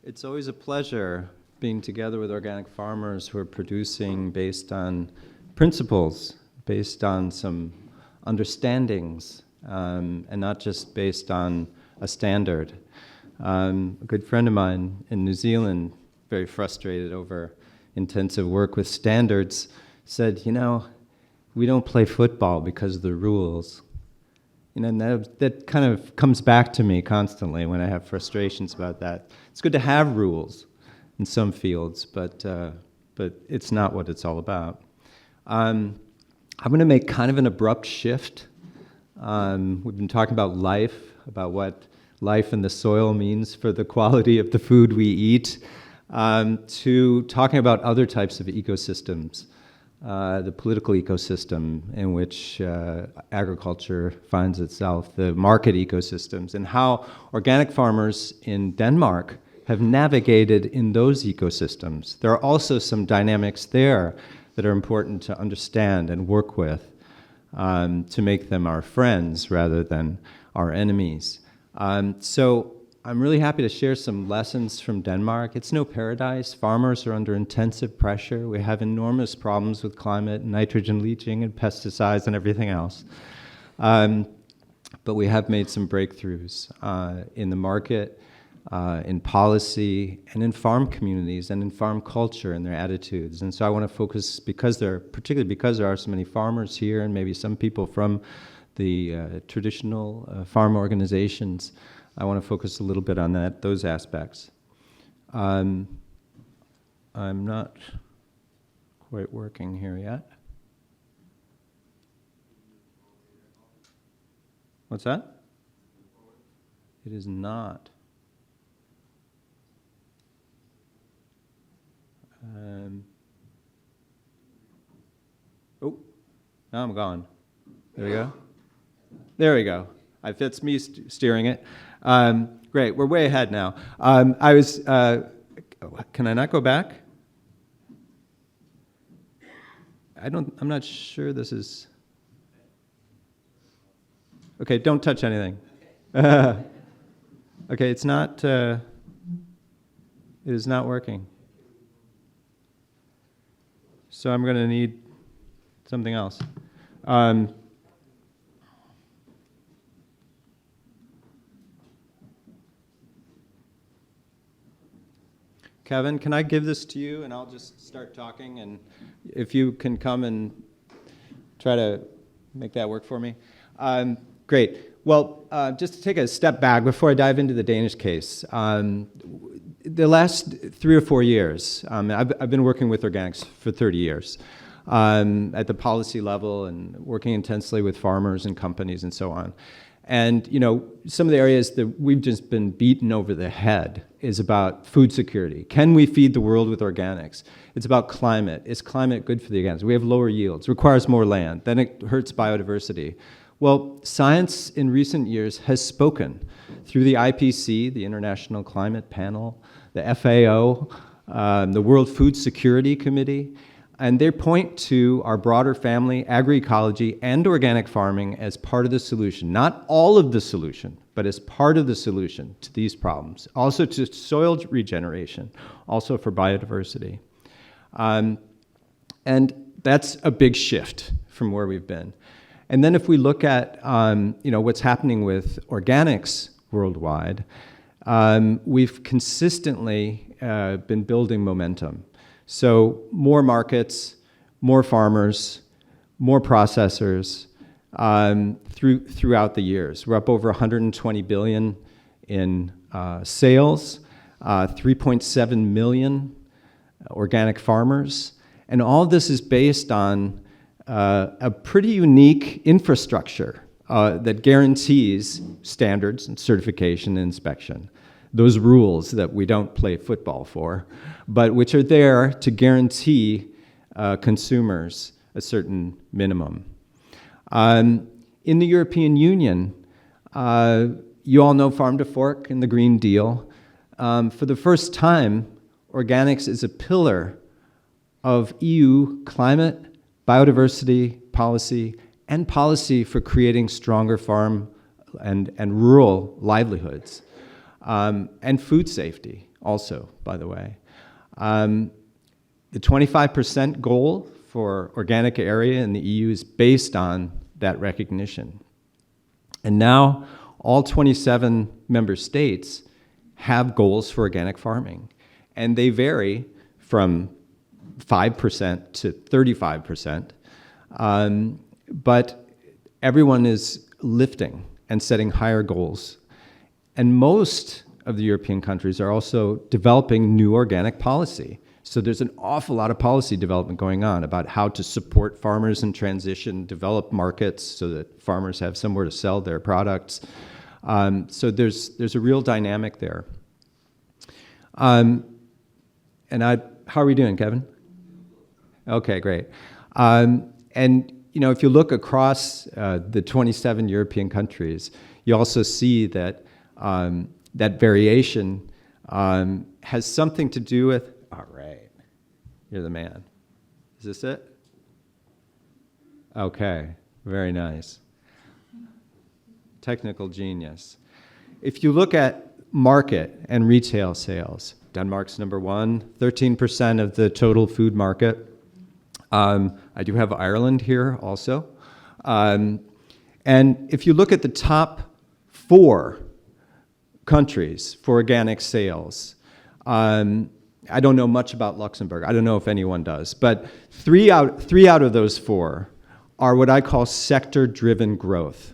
It's always a pleasure being together with organic farmers who are producing based on principles, based on some understandings, and not just based on a standard. A good friend of mine in New Zealand, very frustrated over intensive work with standards, said, we don't play football because of the rules. And that kind of comes back to me constantly when I have frustrations about that. It's good to have rules in some fields, but it's not what it's all about. I'm going to make kind of an abrupt shift. We've been talking about life, about what life in the soil means for the quality of the food we eat, to talking about other types of ecosystems. The political ecosystem in which agriculture finds itself, the market ecosystems, and how organic farmers in Denmark have navigated in those ecosystems. There are also some dynamics there that are important to understand and work with to make them our friends rather than our enemies. So I'm really happy to share some lessons from Denmark. It's no paradise. Farmers are under intensive pressure. We have enormous problems with climate, nitrogen leaching, and pesticides and everything else. But we have made some breakthroughs in the market, in policy, and in farm communities, and in farm culture and their attitudes. And so I want to focus, particularly because there are so many farmers here, and maybe some people from the traditional farm organizations, I want to focus a little bit on those aspects. I'm not quite working here yet. What's that? It is not. Oh, now I'm gone. There we go. There we go. That's me steering it. Great, we're way ahead now. Can I not go back? I'm not sure this is. Okay, don't touch anything. Okay, it is not working. So I'm going to need something else. Kevin, can I give this to you and I'll just start talking, and if you can come and try to make that work for me. Great. Well, just to take a step back before I dive into the Danish case, the last 3 or 4 years, I've been working with organics for 30 years at the policy level and working intensely with farmers and companies and so on. And some of the areas that we've just been beaten over the head is about food security. Can we feed the world with organics? It's about climate. Is climate good for the organics? We have lower yields, requires more land, then it hurts biodiversity. Well, science in recent years has spoken through the IPC, the International Climate Panel, the FAO, the World Food Security Committee, and they point to our broader family, agroecology, and organic farming as part of the solution. Not all of the solution, but as part of the solution to these problems. Also to soil regeneration, also for biodiversity. And that's a big shift from where we've been. And then if we look at what's happening with organics worldwide, we've consistently been building momentum. So more markets, more farmers, more processors throughout the years. We're up over 120 billion in sales, 3.7 million organic farmers, and all of this is based on a pretty unique infrastructure that guarantees standards and certification and inspection. Those rules that we don't play football for, but which are there to guarantee consumers a certain minimum. In the European Union, you all know Farm to Fork and the Green Deal. For the first time, organics is a pillar of EU climate, biodiversity policy, and policy for creating stronger farm and rural livelihoods. And food safety. also, by the way. The 25% goal for organic area in the EU is based on that recognition. And now all 27 member states have goals for organic farming, and they vary from 5% to 35%, but everyone is lifting and setting higher goals. And most of the European countries are also developing new organic policy. So there's an awful lot of policy development going on about how to support farmers in transition, develop markets so that farmers have somewhere to sell their products. So there's a real dynamic there. How are we doing, Kevin? Okay, great. And if you look across the 27 European countries, you also see that that variation has something to do with. All right, you're the man. Is this it? Okay, very nice. Technical genius. If you look at market and retail sales, Denmark's number one, 13% of the total food market. I do have Ireland here also. And if you look at the top 4 countries for organic sales, I don't know much about Luxembourg. I don't know if anyone does. But three out of those 4 are what I call sector-driven growth.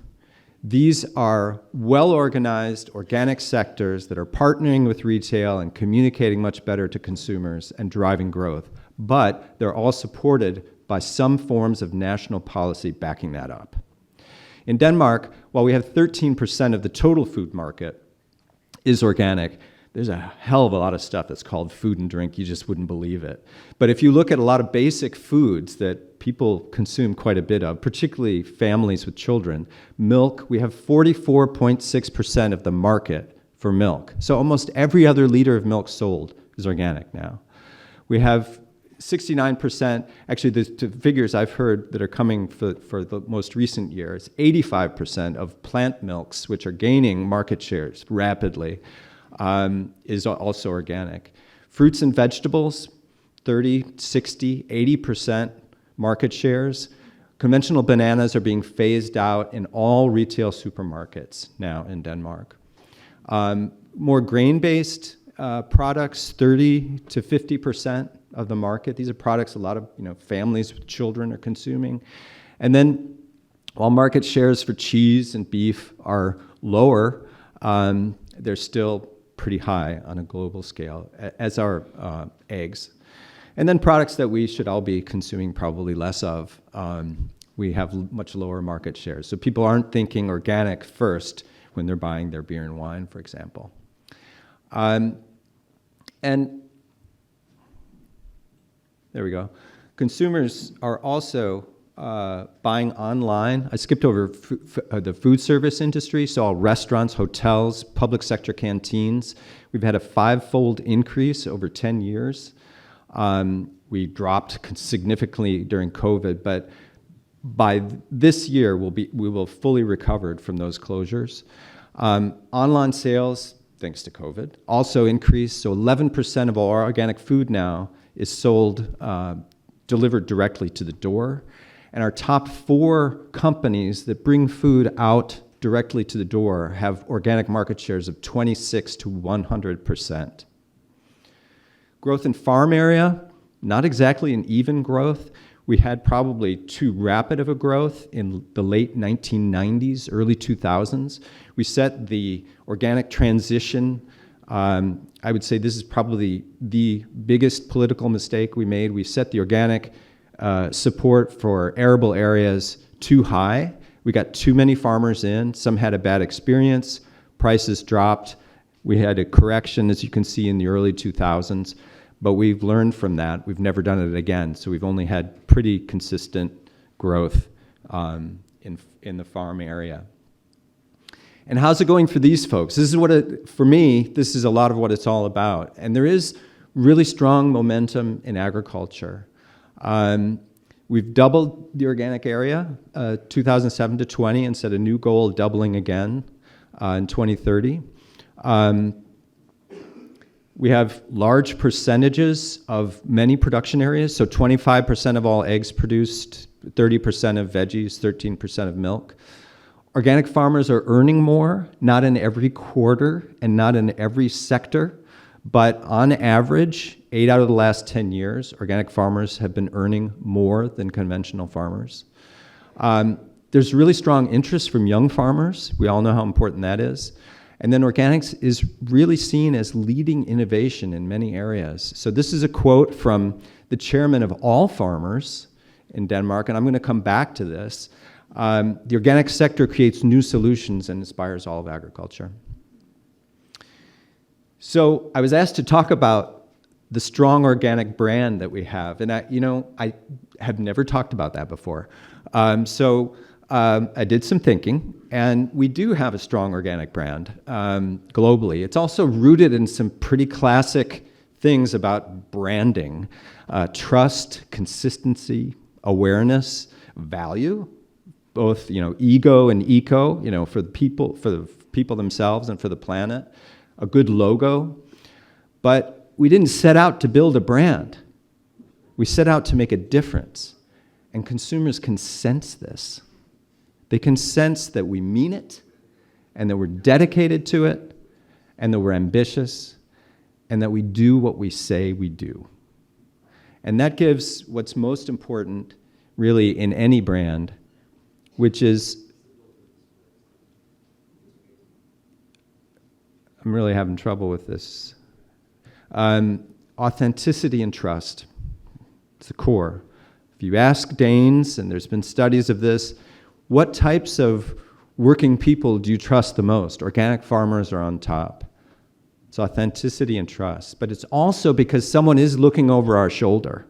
These are well-organized organic sectors that are partnering with retail and communicating much better to consumers and driving growth. But they're all supported by some forms of national policy backing that up. In Denmark, while we have 13% of the total food market is organic, there's a hell of a lot of stuff that's called food and drink. You just wouldn't believe it. But if you look at a lot of basic foods that people consume quite a bit of, particularly families with children, milk, we have 44.6% of the market for milk. So almost every other liter of milk sold is organic now. We have 69%, actually the figures I've heard that are coming for the most recent years, 85% of plant milks, which are gaining market shares rapidly, is also organic. Fruits and vegetables, 30, 60, 80% market shares. Conventional bananas are being phased out in all retail supermarkets now in Denmark. More grain-based products, 30 to 50% of the market. These are products a lot of families with children are consuming. And then while market shares for cheese and beef are lower, they're still pretty high on a global scale, as are eggs. And then products that we should all be consuming probably less of, we have much lower market shares. So people aren't thinking organic first when they're buying their beer and wine, for example. And there we go. Consumers are also buying online. I skipped over the food service industry, so all restaurants, hotels, public sector canteens. We've had a 5-fold increase over 10 years. We dropped significantly during COVID, but by this year, we will fully recovered from those closures. Online sales, thanks to COVID, also increased. So 11% of all our organic food now is sold, delivered directly to the door. And our top 4 companies that bring food out directly to the door have organic market shares of 26 to 100%. Growth in farm area, not exactly an even growth. We had probably too rapid of a growth in the late 1990s, early 2000s. We set the organic transition. I would say this is probably the biggest political mistake we made. We set the organic support for arable areas too high. We got too many farmers in. Some had a bad experience. Prices dropped. We had a correction, as you can see, in the early 2000s. But we've learned from that. We've never done it again. So we've only had pretty consistent growth in the farm area. And how's it going for these folks? This is for me, this is a lot of what it's all about. And there is really strong momentum in agriculture. We've doubled the organic area, 2007 to 20, and set a new goal of doubling again in 2030. We have large percentages of many production areas, so 25% of all eggs produced, 30% of veggies, 13% of milk. Organic farmers are earning more, not in every quarter and not in every sector, but on average, 8 out of the last 10 years, organic farmers have been earning more than conventional farmers. There's really strong interest from young farmers. We all know how important that is. And then organics is really seen as leading innovation in many areas. So this is a quote from the chairman of all farmers in Denmark, and I'm going to come back to this. The organic sector creates new solutions and inspires all of agriculture. So I was asked to talk about the strong organic brand that we have, and I have never talked about that before. I did some thinking, and we do have a strong organic brand globally. It's also rooted in some pretty classic things about branding: trust, consistency, awareness, value, both ego and eco, for the people themselves and for the planet. A good logo. But we didn't set out to build a brand. We set out to make a difference, and consumers can sense this. They can sense that we mean it, and that we're dedicated to it, and that we're ambitious, and that we do what we say we do. And that gives what's most important, really, in any brand, which is, I'm really having trouble with this, authenticity and trust. It's the core. If you ask Danes, and there's been studies of this, what types of working people do you trust the most? Organic farmers are on top. It's authenticity and trust. But it's also because someone is looking over our shoulder,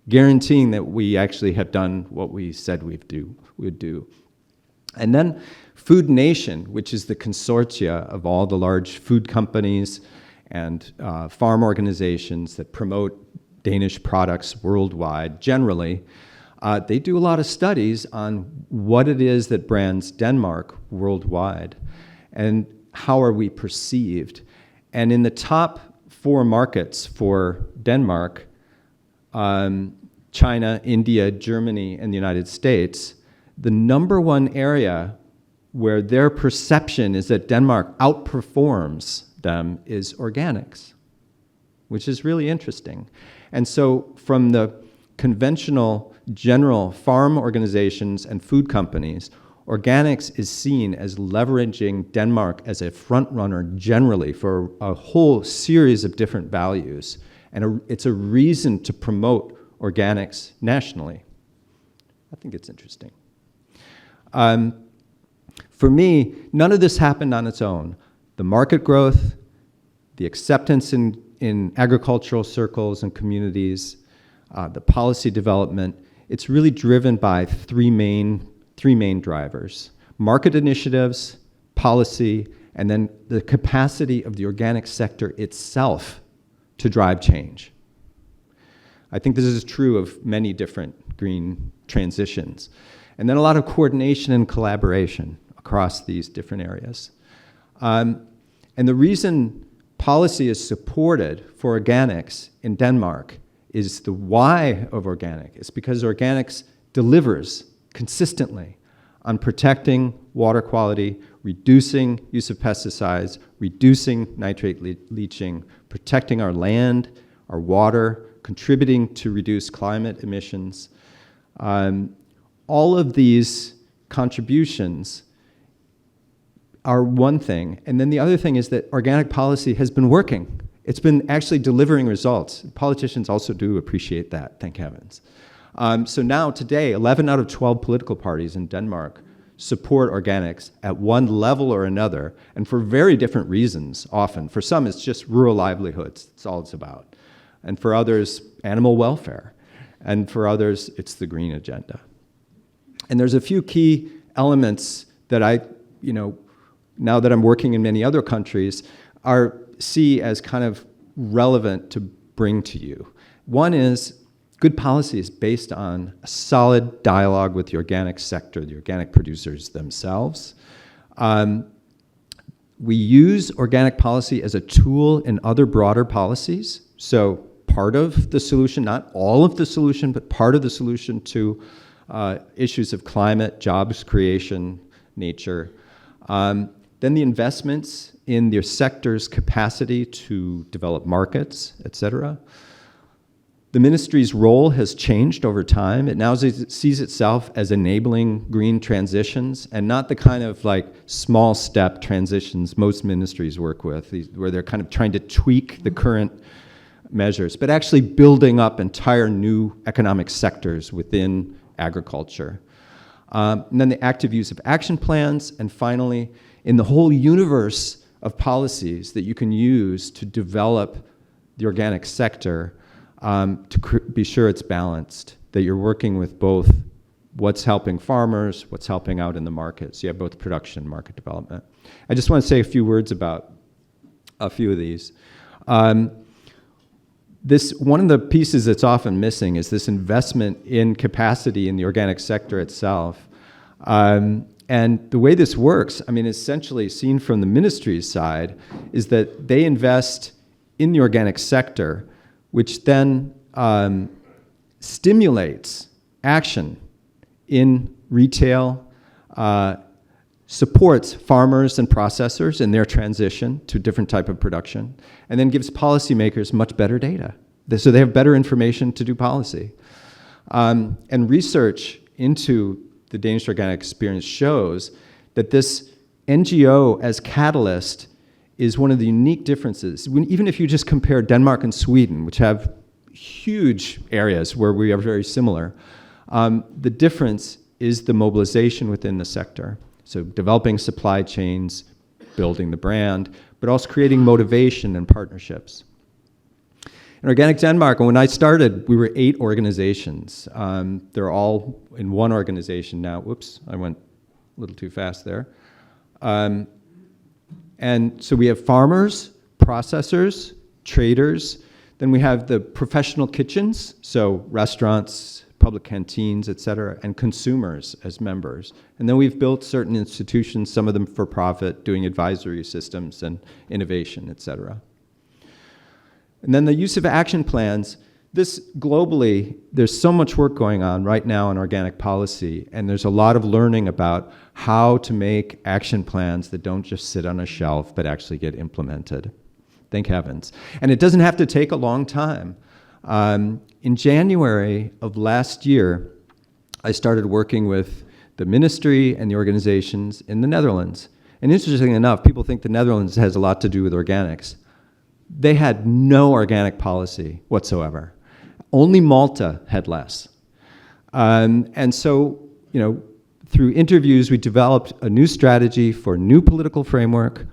guaranteeing that we actually have done what we said we'd do. And then Food Nation, which is the consortia of all the large food companies and farm organizations that promote Danish products worldwide generally, they do a lot of studies on what it is that brands Denmark worldwide and how are we perceived. And in the top 4 markets for Denmark, China, India, Germany, and the United States, the number one area where their perception is that Denmark outperforms them is organics, which is really interesting. And so from the conventional general farm organizations and food companies, organics is seen as leveraging Denmark as a front runner generally for a whole series of different values. And it's a reason to promote organics nationally. I think it's interesting. For me, none of this happened on its own. The market growth, the acceptance in agricultural circles and communities, the policy development, it's really driven by three main drivers: market initiatives, policy, and then the capacity of the organic sector itself to drive change. I think this is true of many different green transitions. And then a lot of coordination and collaboration across these different areas. And the reason policy is supported for organics in Denmark is the why of organic. It's because organics delivers consistently on protecting water quality, reducing use of pesticides, reducing nitrate leaching, protecting our land, our water, contributing to reduce climate emissions. All of these contributions are one thing. And then the other thing is that organic policy has been working. It's been actually delivering results. Politicians also do appreciate that, thank heavens. So now, today, 11 out of 12 political parties in Denmark support organics at one level or another, and for very different reasons often. For some, it's just rural livelihoods. That's all it's about. And for others, animal welfare. And for others, it's the green agenda. And there's a few key elements that I, now that I'm working in many other countries, see as kind of relevant to bring to you. One is good policy is based on a solid dialogue with the organic sector, the organic producers themselves. We use organic policy as a tool in other broader policies. So part of the solution, not all of the solution, but part of the solution to issues of climate, jobs creation, nature. Then the investments in their sector's capacity to develop markets, et cetera. The ministry's role has changed over time. It now sees itself as enabling green transitions and not the kind of like small step transitions most ministries work with, where they're kind of trying to tweak the current measures, but actually building up entire new economic sectors within agriculture. And then the active use of action plans, and finally, in the whole universe of policies that you can use to develop the organic sector, to be sure it's balanced, that you're working with both what's helping farmers, what's helping out in the market. So you have both production and market development. I just want to say a few words about a few of these. One of the pieces that's often missing is this investment in capacity in the organic sector itself. And the way this works, I mean, essentially seen from the ministry's side, is that they invest in the organic sector, which then stimulates action in retail, supports farmers and processors in their transition to a different type of production, and then gives policymakers much better data. So they have better information to do policy. And research into the Danish organic experience shows that this NGO as catalyst is one of the unique differences. Even if you just compare Denmark and Sweden, which have huge areas where we are very similar, the difference is the mobilization within the sector. So developing supply chains, building the brand, but also creating motivation and partnerships. In Organic Denmark, when I started, we were 8 organizations. They're all in one organization now. Whoops, I went a little too fast there. And so we have farmers, processors, traders. Then we have the professional kitchens, so restaurants, public canteens, et cetera, and consumers as members. And then we've built certain institutions, some of them for profit, doing advisory systems and innovation, et cetera. And then the use of action plans. This globally, there's so much work going on right now in organic policy, and there's a lot of learning about how to make action plans that don't just sit on a shelf, but actually get implemented. Thank heavens. And it doesn't have to take a long time. In January of last year, I started working with the ministry and the organizations in the Netherlands. And interestingly enough, people think the Netherlands has a lot to do with organics. They had no organic policy whatsoever. Only Malta had less. And so, through interviews, we developed a new strategy for a new political framework,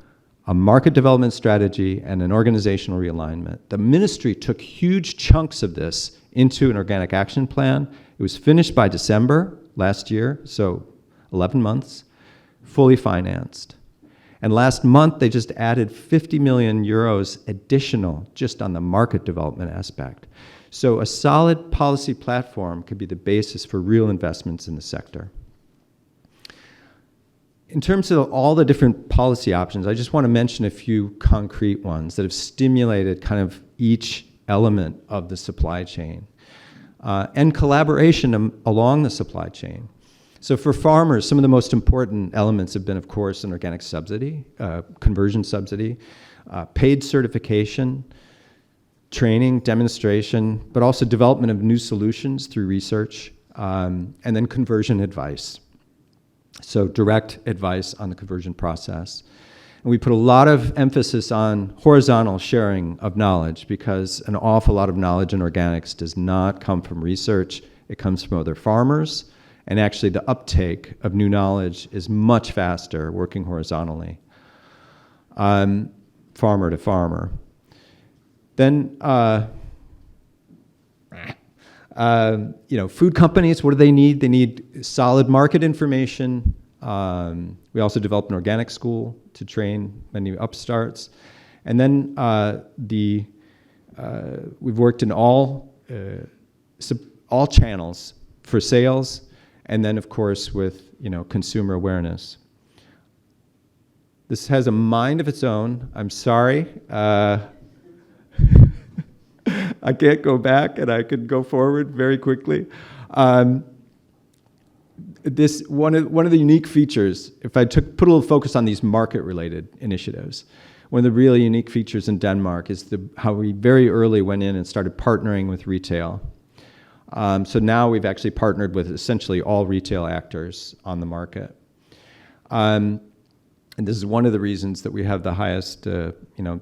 a market development strategy, and an organizational realignment. The ministry took huge chunks of this into an organic action plan. It was finished by December last year, so 11 months, fully financed. And last month, they just added 50 million euros additional just on the market development aspect. So a solid policy platform could be the basis for real investments in the sector. In terms of all the different policy options, I just want to mention a few concrete ones that have stimulated kind of each element of the supply chain and collaboration along the supply chain. So for farmers, some of the most important elements have been, of course, an organic subsidy, conversion subsidy, paid certification, training, demonstration, but also development of new solutions through research, and then conversion advice. So direct advice on the conversion process. And we put a lot of emphasis on horizontal sharing of knowledge because an awful lot of knowledge in organics does not come from research. It comes from other farmers. And actually, the uptake of new knowledge is much faster working horizontally, farmer to farmer. Then, food companies, what do they need? They need solid market information. We also developed an organic school to train many upstarts. And then we've worked in all channels for sales. And then, of course, with consumer awareness. This has a mind of its own. I'm sorry. I can't go back, and I could go forward very quickly. This one of the unique features, if I put a little focus on these market-related initiatives, one of the really unique features in Denmark is how we very early went in and started partnering with retail. So now we've actually partnered with essentially all retail actors on the market. And this is one of the reasons that we have the highest, the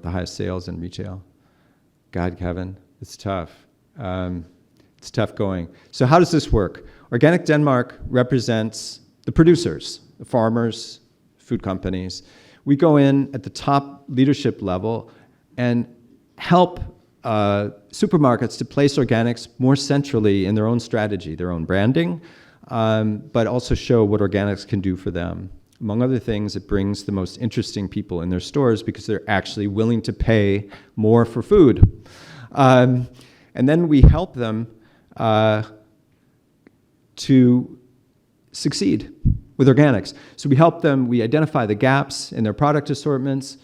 highest sales in retail. God, Kevin, it's tough. It's tough going. So how does this work? Organic Denmark represents the producers, the farmers, food companies. We go in at the top leadership level and help supermarkets to place organics more centrally in their own strategy, their own branding, but also show what organics can do for them. Among other things, it brings the most interesting people in their stores because they're actually willing to pay more for food. And then we help them to succeed with organics. So we help them, we identify the gaps in their product assortments.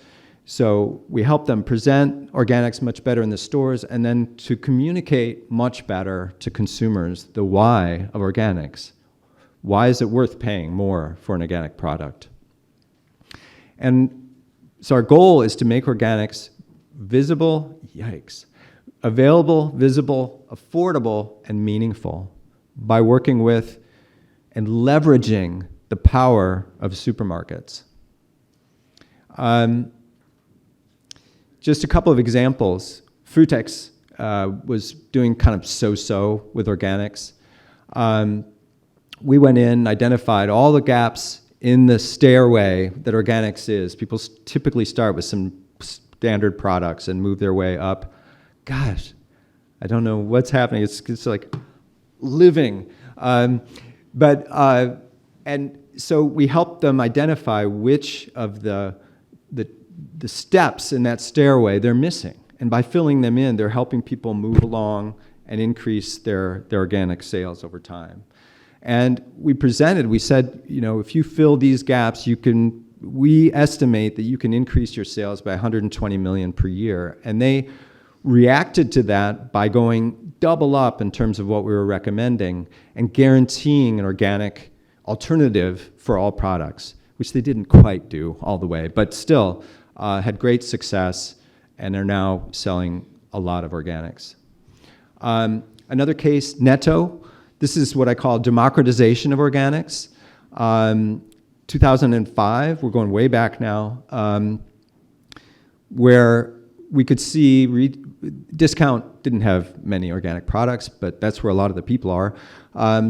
So we help them present organics much better in the stores and then to communicate much better to consumers the why of organics. Why is it worth paying more for an organic product? And so our goal is to make organics visible, available, visible, affordable, and meaningful by working with and leveraging the power of supermarkets. Just a couple of examples. Frutex was doing kind of so-so with organics. We went in, identified all the gaps in the stairway that organics is. People typically start with some standard products and move their way up. Gosh, I don't know what's happening. It's like living. And so we help them identify which of the steps in that stairway they're missing. And by filling them in, they're helping people move along and increase their organic sales over time. And we said, if you fill these gaps, we estimate that you can increase your sales by 120 million per year. And they reacted to that by going double up in terms of what we were recommending and guaranteeing an organic alternative for all products, which they didn't quite do all the way, but still had great success and are now selling a lot of organics. Another case, Netto. This is what I call democratization of organics. 2005, we're going way back now, where we could see discount didn't have many organic products, but that's where a lot of the people are.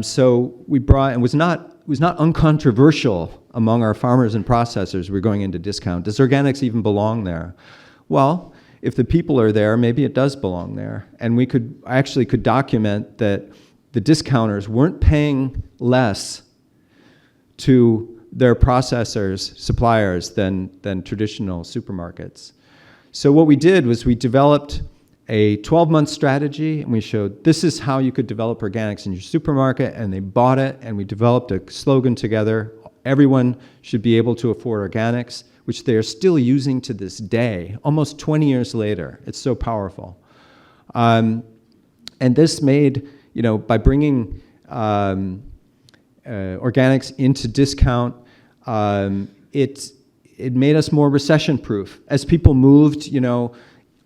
So we brought, and it was not uncontroversial among our farmers and processors. We're going into discount. Does organics even belong there? Well, if the people are there, maybe it does belong there. And we could document that the discounters weren't paying less to their processors, suppliers, than traditional supermarkets. So what we did was we developed a 12-month strategy, and we showed this is how you could develop organics in your supermarket, and they bought it, and we developed a slogan together. Everyone should be able to afford organics, which they are still using to this day, almost 20 years later. It's so powerful. And this made, by bringing organics into discount, it made us more recession-proof. As people moved,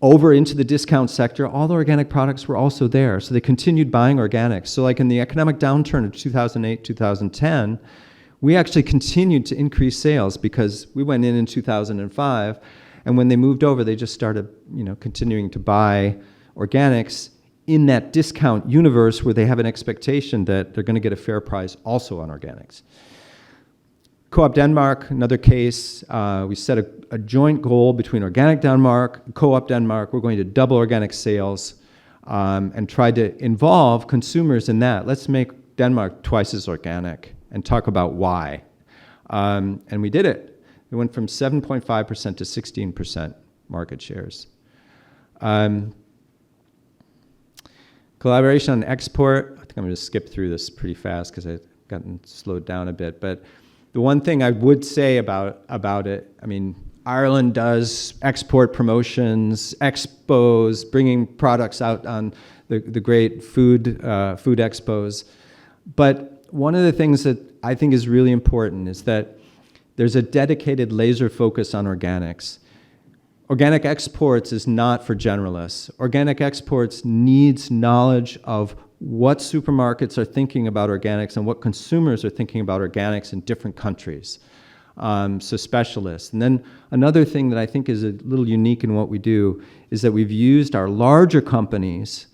over into the discount sector, all the organic products were also there, so they continued buying organics. So like in the economic downturn of 2008, 2010, we actually continued to increase sales because we went in 2005, and when they moved over, they just started, continuing to buy organics in that discount universe where they have an expectation that they're going to get a fair price also on organics. Co-op Denmark, another case, we set a joint goal between Organic Denmark and Co-op Denmark. We're going to double organic sales and try to involve consumers in that. Let's make Denmark twice as organic and talk about why. And we did it. We went from 7.5% to 16% market shares. Collaboration on export. I think I'm going to skip through this pretty fast because I've gotten slowed down a bit. But The one thing I would say about it, I mean, Ireland does export promotions, expos, bringing products out on the great food expos. But one of the things that I think is really important is that there's a dedicated laser focus on organics. Organic exports is not for generalists. Organic exports needs knowledge of what supermarkets are thinking about organics and what consumers are thinking about organics in different countries. So specialists. And then another thing that I think is a little unique in what we do is that we've used our larger companies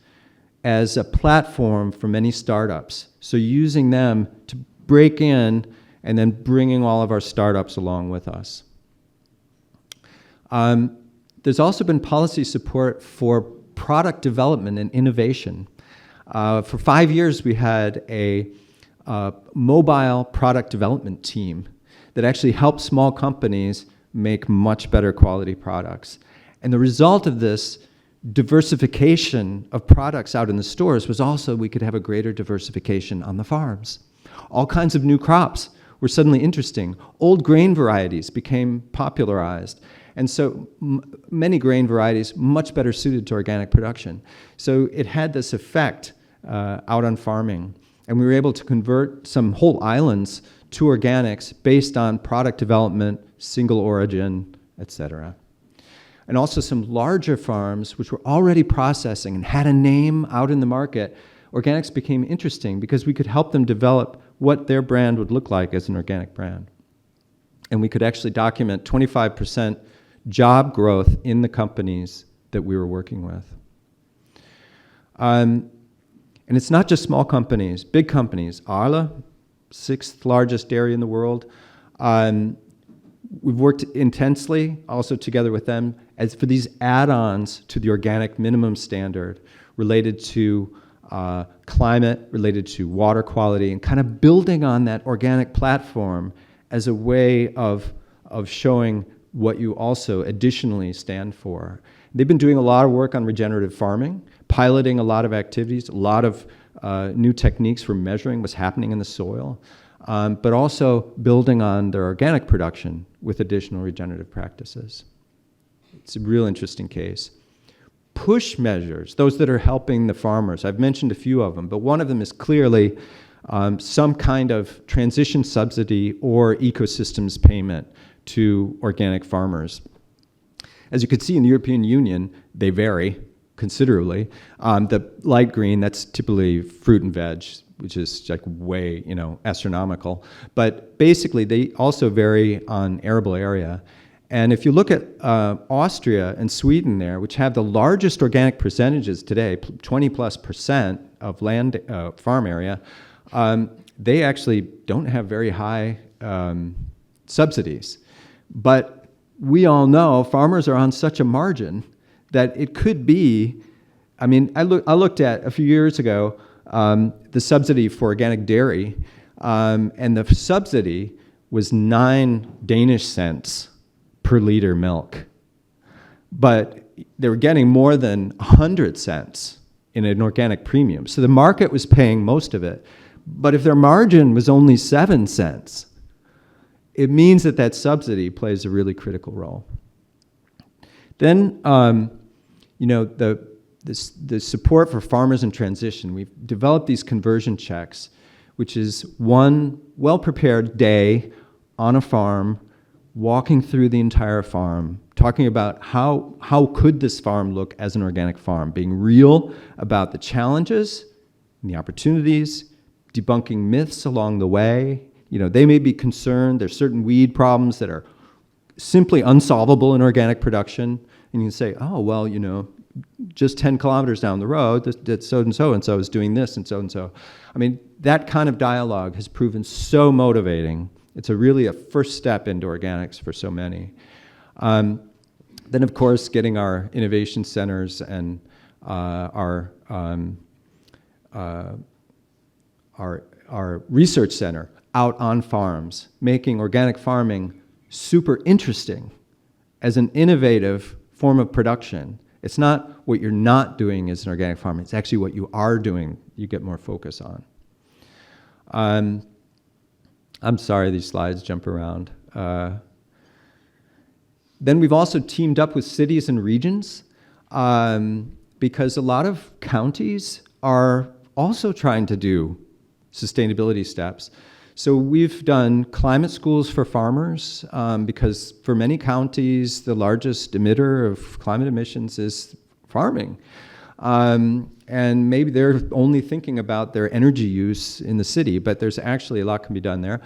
as a platform for many startups. So using them to break in and then bringing all of our startups along with us. There's also been policy support for product development and innovation. For 5 years, we had a mobile product development team that actually helped small companies make much better quality products. And the result of this diversification of products out in the stores was also we could have a greater diversification on the farms. All kinds of new crops were suddenly interesting. Old grain varieties became popularized. And so many grain varieties much better suited to organic production. So it had this effect out on farming. And we were able to convert some whole islands to organics based on product development, single origin, et cetera. And also some larger farms which were already processing and had a name out in the market. Organics became interesting because we could help them develop what their brand would look like as an organic brand. And we could actually document 25% job growth in the companies that we were working with. And it's not just small companies, big companies. Arla, 6th largest dairy in the world. We've worked intensely also together with them as for these add-ons to the organic minimum standard related to climate, related to water quality, and kind of building on that organic platform as a way of showing what you also additionally stand for. They've been doing a lot of work on regenerative farming, piloting a lot of activities, a lot of new techniques for measuring what's happening in the soil, but also building on their organic production with additional regenerative practices. It's a real interesting case. Push measures, those that are helping the farmers, I've mentioned a few of them, but one of them is clearly some kind of transition subsidy or ecosystems payment to organic farmers. As you can see in the European Union, they vary considerably. The light green, that's typically fruit and veg, which is like way, astronomical. But basically, they also vary on arable area. And if you look at Austria and Sweden there, which have the largest organic percentages today, 20+% of land farm area, they actually don't have very high subsidies. But we all know farmers are on such a margin that it could be, I looked at a few years ago the subsidy for organic dairy, and the subsidy was 9 Danish cents per liter milk. But they were getting more than 100 cents in an organic premium. So the market was paying most of it. But if their margin was only 7 cents, it means that that subsidy plays a really critical role. Then, the support for farmers in transition. We've developed these conversion checks, which is one well-prepared day on a farm, walking through the entire farm, talking about how could this farm look as an organic farm, being real about the challenges and the opportunities, debunking myths along the way. They may be concerned. There's certain weed problems that are simply unsolvable in organic production. And you can say, oh, well, just 10 kilometers down the road, that so-and-so is doing this and so-and-so. That kind of dialogue has proven so motivating. It's really a first step into organics for so many. Then, of course, getting our innovation centers and our research center out on farms, making organic farming super interesting as an innovative form of production. It's not what you're not doing as an organic farmer. It's actually what you are doing you get more focus on. I'm sorry, these slides jump around. Then we've also teamed up with cities and regions because a lot of counties are also trying to do sustainability steps. So we've done climate schools for farmers because for many counties, the largest emitter of climate emissions is farming. And maybe they're only thinking about their energy use in the city, but there's actually a lot can be done there.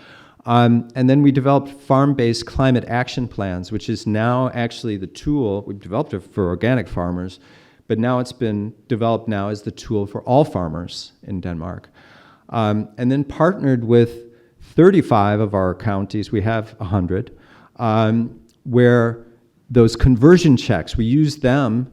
And then we developed farm-based climate action plans, which is now actually the tool. We've developed it for organic farmers, but now it's been developed now as the tool for all farmers in Denmark. And then partnered with 35 of our counties, we have 100, where those conversion checks, we use them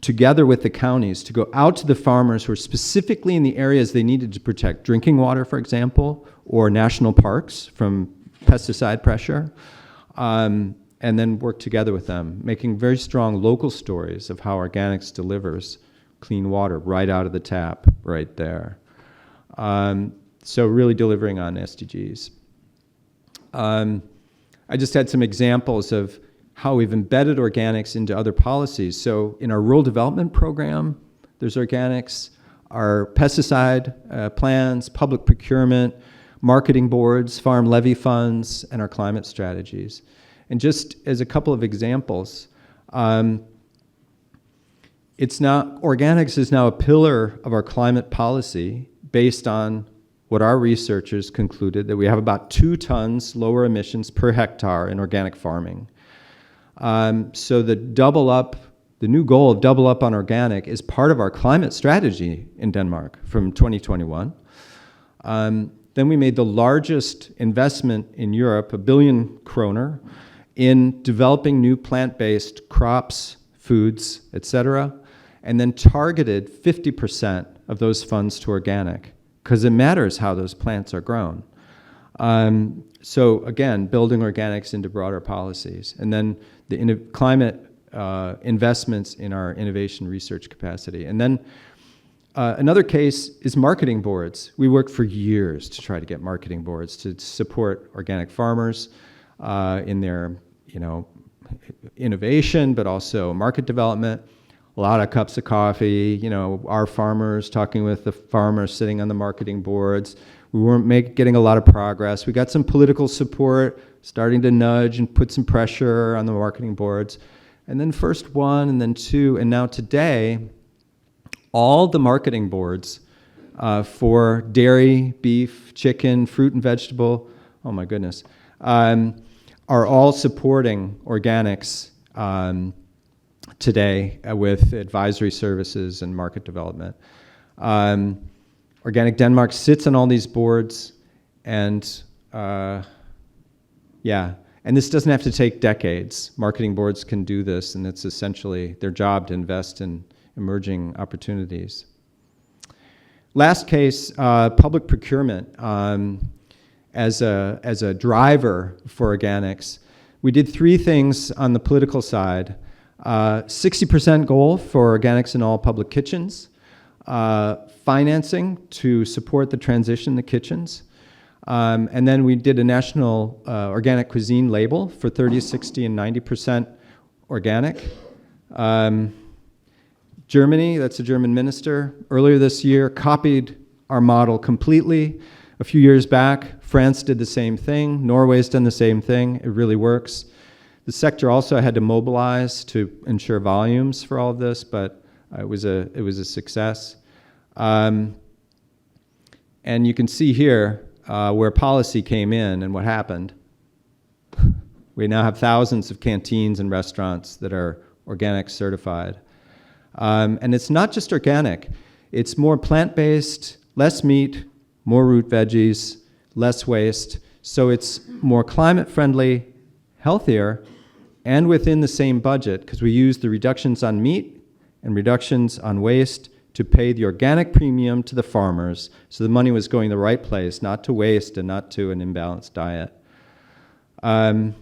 together with the counties to go out to the farmers who are specifically in the areas they needed to protect drinking water, for example, or national parks from pesticide pressure, and then work together with them, making very strong local stories of how organics delivers clean water right out of the tap, right there. So really delivering on SDGs. I just had some examples of how we've embedded organics into other policies. So in our rural development program, there's organics, our pesticide plans, public procurement, marketing boards, farm levy funds, and our climate strategies. And just as a couple of examples, organics is now a pillar of our climate policy based on what our researchers concluded, that we have about 2 tons lower emissions per hectare in organic farming. So the new goal of double up on organic is part of our climate strategy in Denmark from 2021. Then we made the largest investment in Europe, 1 billion kroner, in developing new plant-based crops, foods, etc., and then targeted 50% of those funds to organic, because it matters how those plants are grown. So again, building organics into broader policies. And then the climate investments in our innovation research capacity. And then another case is marketing boards. We worked for years to try to get marketing boards to support organic farmers in their innovation, but also market development. A lot of cups of coffee, our farmers talking with the farmers sitting on the marketing boards. We weren't getting a lot of progress. We got some political support, starting to nudge and put some pressure on the marketing boards. And then first 1, and then 2, and now today, all the marketing boards for dairy, beef, chicken, fruit and vegetable, oh my goodness, are all supporting organics today with advisory services and market development. Organic Denmark sits on all these boards, and and this doesn't have to take decades. Marketing boards can do this, and it's essentially their job to invest in emerging opportunities. Last case, public procurement as a driver for organics. We did 3 things on the political side. 60% goal for organics in all public kitchens, financing to support the transition to kitchens, and then we did a national organic cuisine label for 30, 60, and 90% organic. Germany, that's a German minister, earlier this year copied our model completely. A few years back, France did the same thing. Norway's done the same thing. It really works. The sector also had to mobilize to ensure volumes for all of this, but it was a success. And you can see here where policy came in and what happened. We now have thousands of canteens and restaurants that are organic certified. And it's not just organic. It's more plant-based, less meat, more root veggies, less waste. So it's more climate-friendly, healthier, and within the same budget, because we use the reductions on meat and reductions on waste to pay the organic premium to the farmers, so the money was going the right place, not to waste and not to an imbalanced diet. And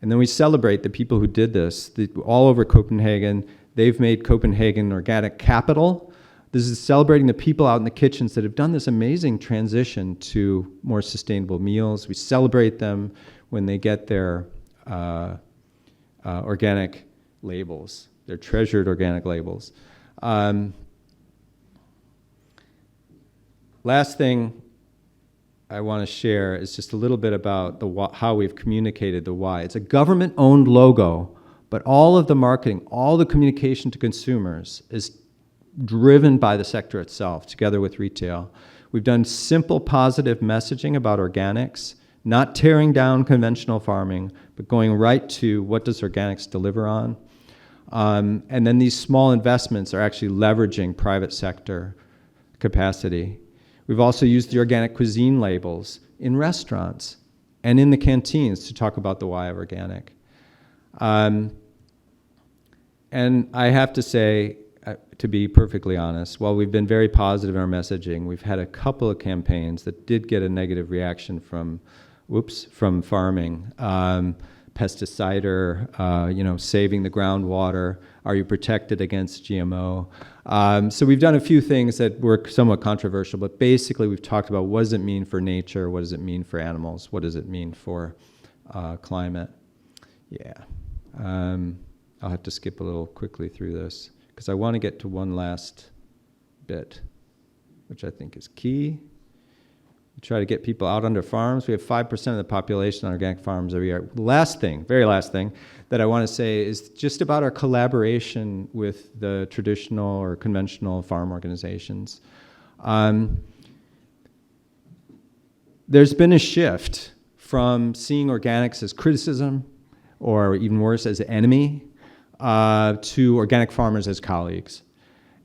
then we celebrate the people who did this. All over Copenhagen, they've made Copenhagen organic capital. This is celebrating the people out in the kitchens that have done this amazing transition to more sustainable meals. We celebrate them when they get their organic labels, their treasured organic labels. Last thing I want to share is just a little bit about how we've communicated the why. It's a government-owned logo, but all of the marketing, all the communication to consumers is driven by the sector itself, together with retail. We've done simple, positive messaging about organics, not tearing down conventional farming, but going right to what does organics deliver on. And then these small investments are actually leveraging private sector capacity. We've also used the organic cuisine labels in restaurants and in the canteens to talk about the why of organic. And I have to say, to be perfectly honest, while we've been very positive in our messaging, we've had a couple of campaigns that did get a negative reaction from farming. Pesticider, saving the groundwater. Are you protected against GMO? So we've done a few things that were somewhat controversial, but basically we've talked about what does it mean for nature, what does it mean for animals, what does it mean for climate. Yeah. I'll have to skip a little quickly through this because I want to get to one last bit, which I think is key. We try to get people out onto farms. We have 5% of the population on organic farms every year. Last thing, very last thing that I want to say is just about our collaboration with the traditional or conventional farm organizations. There's been a shift from seeing organics as criticism or even worse as an enemy to organic farmers as colleagues.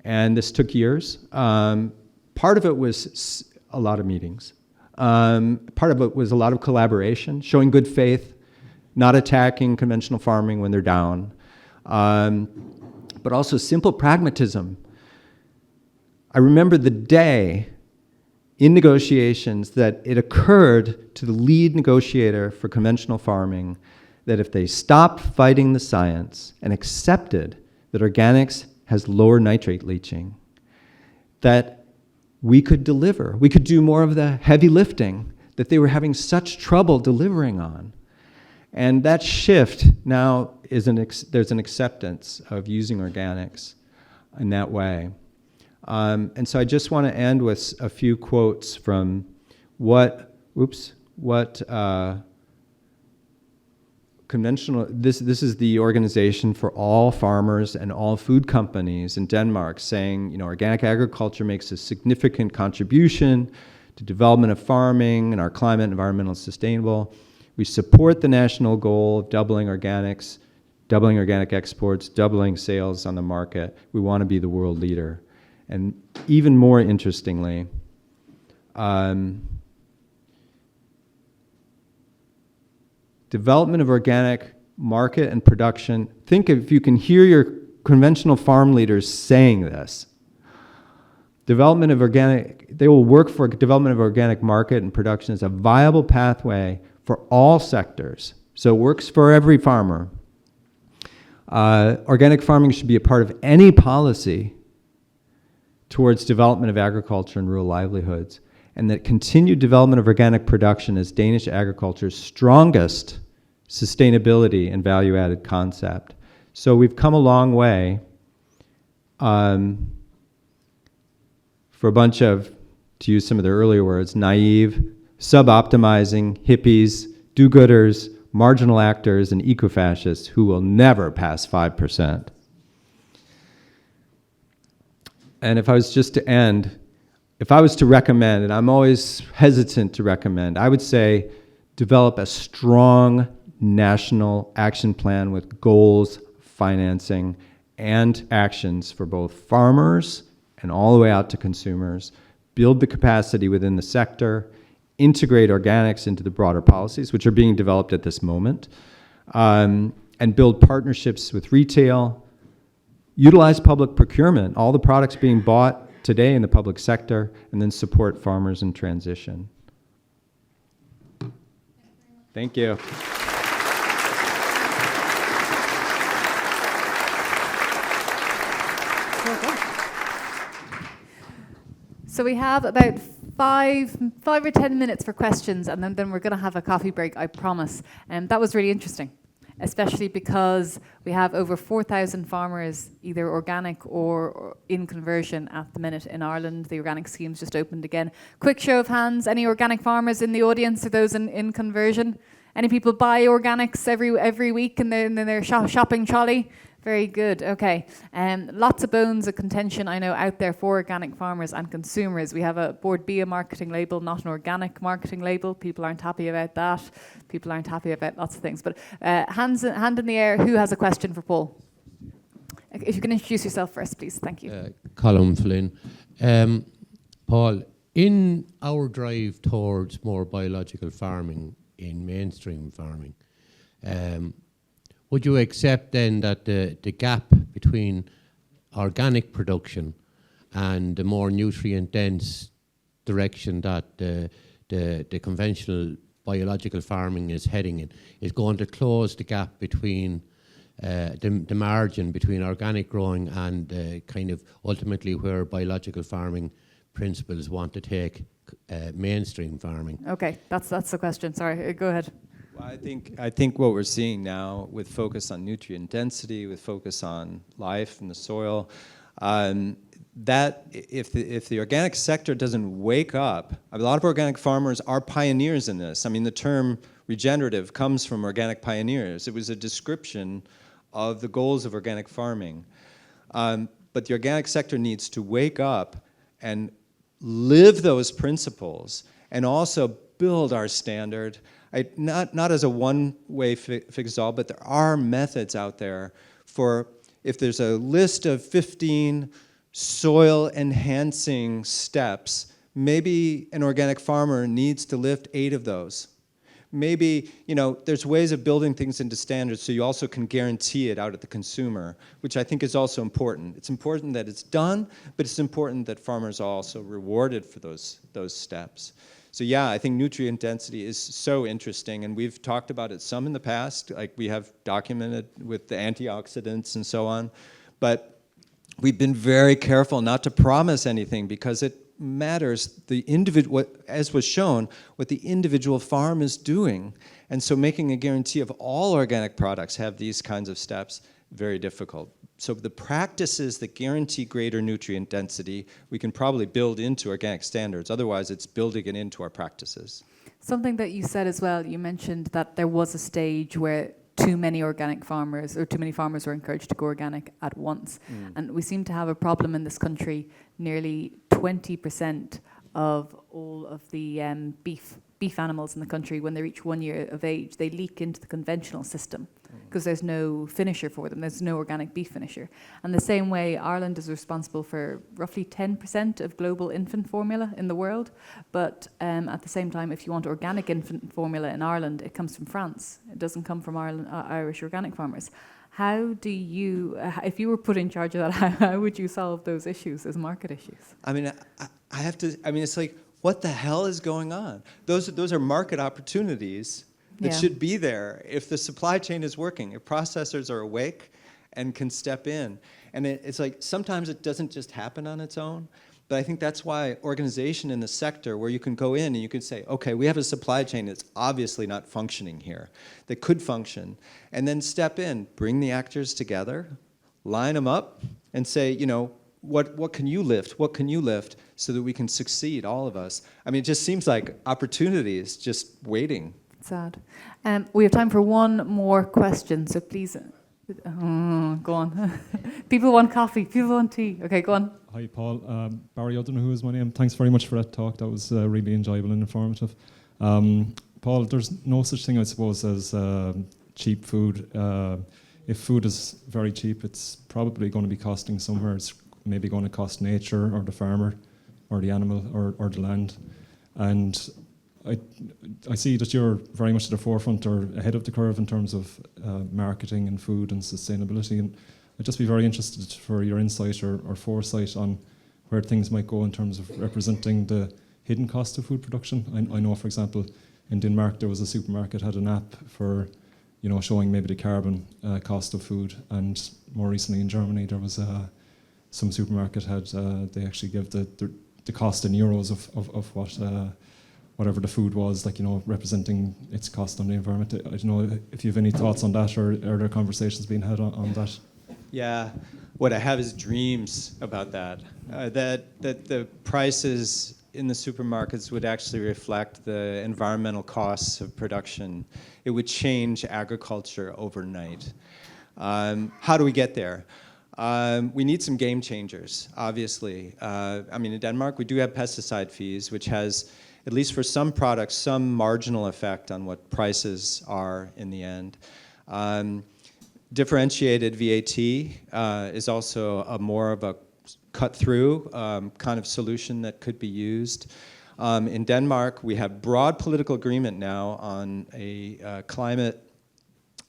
And this took years. Part of it was a lot of meetings. Part of it was a lot of collaboration, showing good faith, not attacking conventional farming when they're down, but also simple pragmatism. I remember the day in negotiations that it occurred to the lead negotiator for conventional farming that if they stopped fighting the science and accepted that organics has lower nitrate leaching, that we could deliver. We could do more of the heavy lifting that they were having such trouble delivering on. And that shift now is there's an acceptance of using organics in that way. And so I just want to end with a few quotes from conventional, this is the organization for all farmers and all food companies in Denmark saying, organic agriculture makes a significant contribution to development of farming and our climate and environmental sustainable. We support the national goal of doubling organics, doubling organic exports, doubling sales on the market. We want to be the world leader. And even more interestingly, development of organic market and production. Think if you can hear your conventional farm leaders saying this. Development of organic, they will work for development of organic market and production as a viable pathway for all sectors. So it works for every farmer. Organic farming should be a part of any policy towards development of agriculture and rural livelihoods, and that continued development of organic production is Danish agriculture's strongest sustainability and value-added concept. So we've come a long way for a bunch of, to use some of the earlier words, naive, sub-optimizing hippies, do-gooders, marginal actors, and eco-fascists who will never pass 5%. And if I was just to end, if I was to recommend, and I'm always hesitant to recommend, I would say develop a strong national action plan with goals, financing, and actions for both farmers and all the way out to consumers. Build the capacity within the sector, integrate organics into the broader policies, which are being developed at this moment, and build partnerships with retail, utilize public procurement, all the products being bought today in the public sector, and then support farmers in transition. Thank you. So we have about five or 10 minutes for questions, and then we're going to have a coffee break, I promise. And that was really interesting, especially because we have over 4,000 farmers, either organic or in conversion at the minute in Ireland. The organic scheme's just opened again. Quick show of hands, any organic farmers in the audience, or those in conversion? Any people buy organics every week in their shopping trolley? Very good, okay. Lots of bones of contention, I know, out there for organic farmers and consumers. We have a Board B, a marketing label, not an organic marketing label. People aren't happy about that. People aren't happy about lots of things. But hand in the air, who has a question for Paul? If you can introduce yourself first, please. Thank you. Colin Flynn. Paul, in our drive towards more biological farming in mainstream farming, would you accept then that the gap between organic production and the more nutrient-dense direction that the conventional biological farming is heading in is going to close the gap between the margin between organic growing and kind of ultimately where biological farming principles want to take mainstream farming? Okay, that's the question. Sorry, go ahead. Well, I think what we're seeing now with focus on nutrient density, with focus on life in the soil, that if the organic sector doesn't wake up, a lot of organic farmers are pioneers in this. I mean, the term regenerative comes from organic pioneers. It was a description of the goals of organic farming. But the organic sector needs to wake up and live those principles and also build our standard. Not as a one-way fix-all, but there are methods out there for, if there's a list of 15 soil-enhancing steps, maybe an organic farmer needs to lift 8 of those. Maybe, there's ways of building things into standards so you also can guarantee it out at the consumer, which I think is also important. It's important that it's done, but it's important that farmers are also rewarded for those steps. So yeah, I think nutrient density is so interesting, and we've talked about it some in the past, like we have documented with the antioxidants and so on, but we've been very careful not to promise anything because it matters, as was shown, what the individual farm is doing. And so making a guarantee of all organic products have these kinds of steps, very difficult. So the practices that guarantee greater nutrient density, we can probably build into organic standards. Otherwise, it's building it into our practices. Something that you said as well, you mentioned that there was a stage where too many organic farmers, or too many farmers were encouraged to go organic at once. And we seem to have a problem in this country. Nearly 20% of all of the beef animals in the country, when they reach 1 year of age, they leak into the conventional system because there's no finisher for them. There's no organic beef finisher. And the same way, Ireland is responsible for roughly 10% of global infant formula in the world. But at the same time, if you want organic infant formula in Ireland, it comes from France. It doesn't come from Irish organic farmers. How do you, if you were put in charge of that, how would you solve those issues as market issues? I mean, it's like, what the hell is going on? Those are market opportunities that should be there if the supply chain is working, if processors are awake and can step in. And it's like, sometimes it doesn't just happen on its own, but I think that's why organization in the sector, where you can go in and you can say, okay, we have a supply chain that's obviously not functioning here, that could function, and then step in, bring the actors together, line them up, and say, what can you lift? What can you lift so that we can succeed, all of us? I mean, it just seems like opportunities just waiting. Sad. We have time for one more question, so please, go on. People want coffee, people want tea. Okay, go on. Hi, Paul. Barry O'Donoghue is my name. Thanks very much for that talk. That was really enjoyable and informative. Paul, there's no such thing, I suppose, as cheap food. If food is very cheap, it's probably going to be costing somewhere. It's maybe going to cost nature or the farmer or the animal or the land. And I see that you're very much at the forefront or ahead of the curve in terms of marketing and food and sustainability. And I'd just be very interested for your insight or foresight on where things might go in terms of representing the hidden cost of food production. I know, for example, in Denmark there was a supermarket had an app for showing maybe the carbon cost of food, and more recently in Germany there was some supermarket had they actually give the the cost in euros of what whatever the food was, like, representing its cost on the environment. I don't know if you have any thoughts on that, or are there conversations being had on that? Yeah, what I have is dreams about that. That the prices in the supermarkets would actually reflect the environmental costs of production. It would change agriculture overnight. How do we get there? We need some game changers, obviously. In Denmark, we do have pesticide fees, which has, at least for some products, some marginal effect on what prices are in the end. Differentiated VAT is also more of a cut-through kind of solution that could be used. In Denmark, we have broad political agreement now on a climate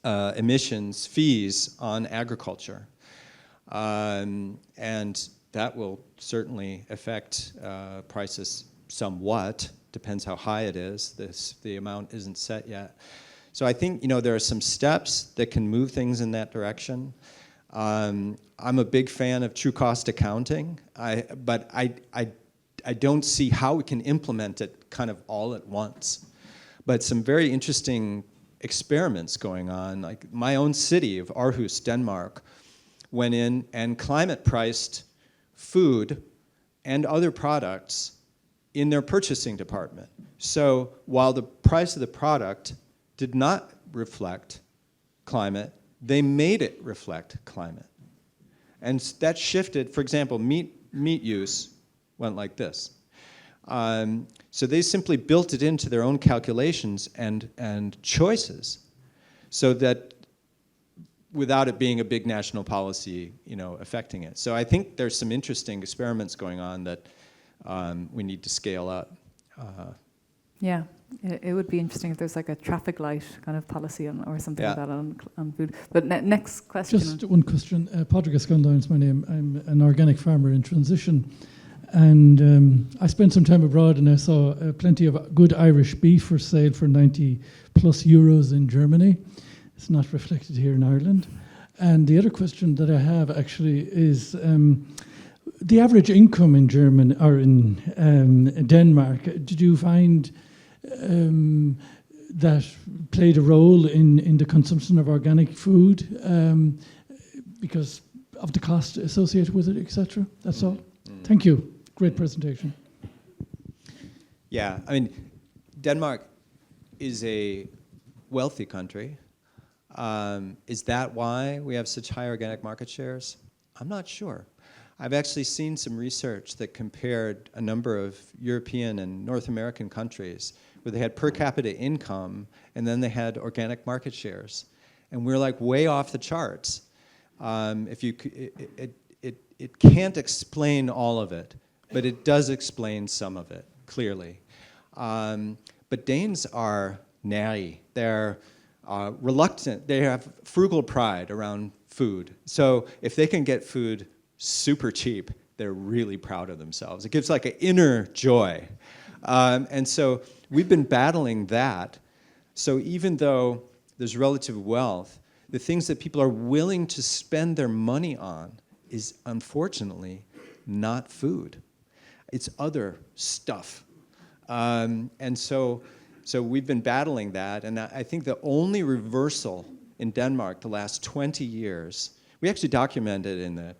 emissions fees on agriculture. And that will certainly affect prices somewhat, depends how high it is. The amount isn't set yet. So I think, there are some steps that can move things in that direction. I'm a big fan of true cost accounting, but I don't see how we can implement it kind of all at once. But some very interesting experiments going on, like my own city of Aarhus, Denmark, went in and climate priced food and other products in their purchasing department. So while the price of the product did not reflect climate, they made it reflect climate. And that shifted, for example, meat use went like this. So they simply built it into their own calculations and choices, so that without it being a big national policy, affecting it. So I think there's some interesting experiments going on that we need to scale up. Yeah, it would be interesting if there's like a traffic light kind of policy or something like that on food. But next question. Just one question. Padraig Escondine is my name. I'm an organic farmer in transition. And I spent some time abroad, and I saw plenty of good Irish beef for sale for 90 plus euros in Germany. It's not reflected here in Ireland. And the other question that I have actually is the average income in Germany or in Denmark. Did you find that played a role in the consumption of organic food because of the cost associated with it, etc.? That's all. Thank you. Great presentation. Yeah, Denmark is a wealthy country. Is that why we have such high organic market shares? I'm not sure. I've actually seen some research that compared a number of European and North American countries where they had per capita income and then they had organic market shares. And we're like way off the charts. It can't explain all of it, but it does explain some of it, clearly. But Danes are nary. They're reluctant. They have frugal pride around food. So if they can get food super cheap, they're really proud of themselves. It gives like an inner joy. And so we've been battling that. So even though there's relative wealth, the things that people are willing to spend their money on is unfortunately not food. It's other stuff. And so we've been battling that. And I think the only reversal in Denmark the last 20 years, we actually documented in the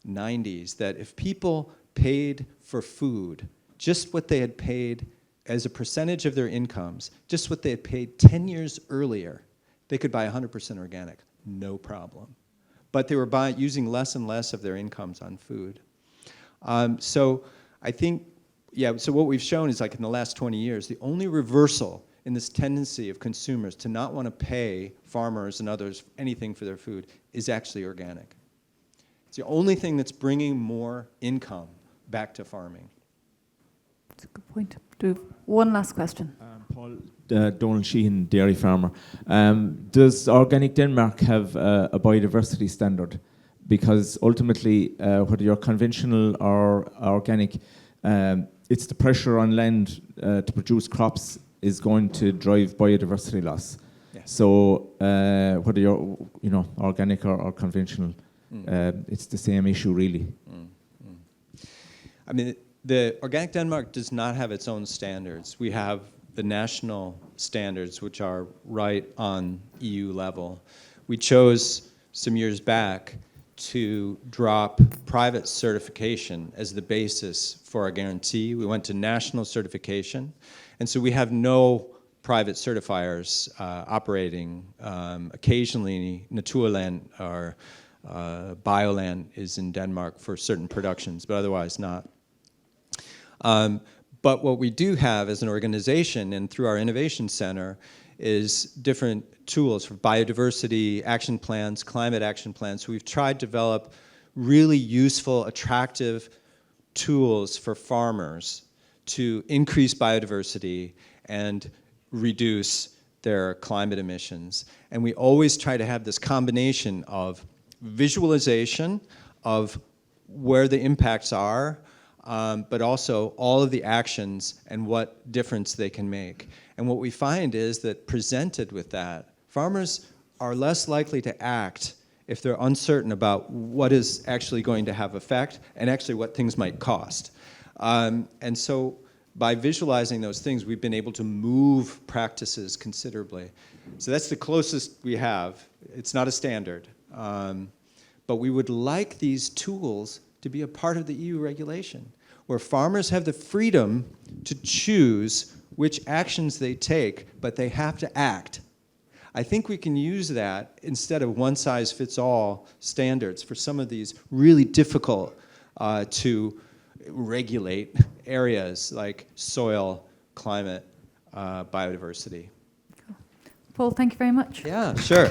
90s that if people paid for food just what they had paid as a percentage of their incomes, just what they had paid 10 years earlier, they could buy 100% organic, no problem. But they were using less and less of their incomes on food. So I think, so what we've shown is like in the last 20 years, the only reversal in this tendency of consumers to not want to pay farmers and others anything for their food is actually organic. It's the only thing that's bringing more income back to farming. That's a good point. Do one last question. Paul, Donald Sheehan, dairy farmer. Does Organic Denmark have a biodiversity standard? Because ultimately, whether you're conventional or organic, it's the pressure on land to produce crops is going to drive biodiversity loss. Yeah. So whether you're organic or conventional, it's the same issue really. I mean, The Organic Denmark does not have its own standards. We have the national standards, which are right on EU level. We chose some years back to drop private certification as the basis for our guarantee. We went to national certification, and so we have no private certifiers operating. Occasionally, Naturland or Bioland is in Denmark for certain productions, but otherwise not. But what we do have as an organization and through our innovation center is different tools for biodiversity action plans, climate action plans. So we've tried to develop really useful, attractive tools for farmers to increase biodiversity and reduce their climate emissions. And we always try to have this combination of visualization of where the impacts are, but also all of the actions and what difference they can make. And what we find is that presented with that, farmers are less likely to act if they're uncertain about what is actually going to have effect and actually what things might cost. And so by visualizing those things, we've been able to move practices considerably. So that's the closest we have. It's not a standard. But we would like these tools to be a part of the EU regulation, where farmers have the freedom to choose which actions they take, but they have to act. I think we can use that instead of one-size-fits-all standards for some of these really difficult to regulate areas like soil, climate, biodiversity. Paul, thank you very much. Yeah, sure.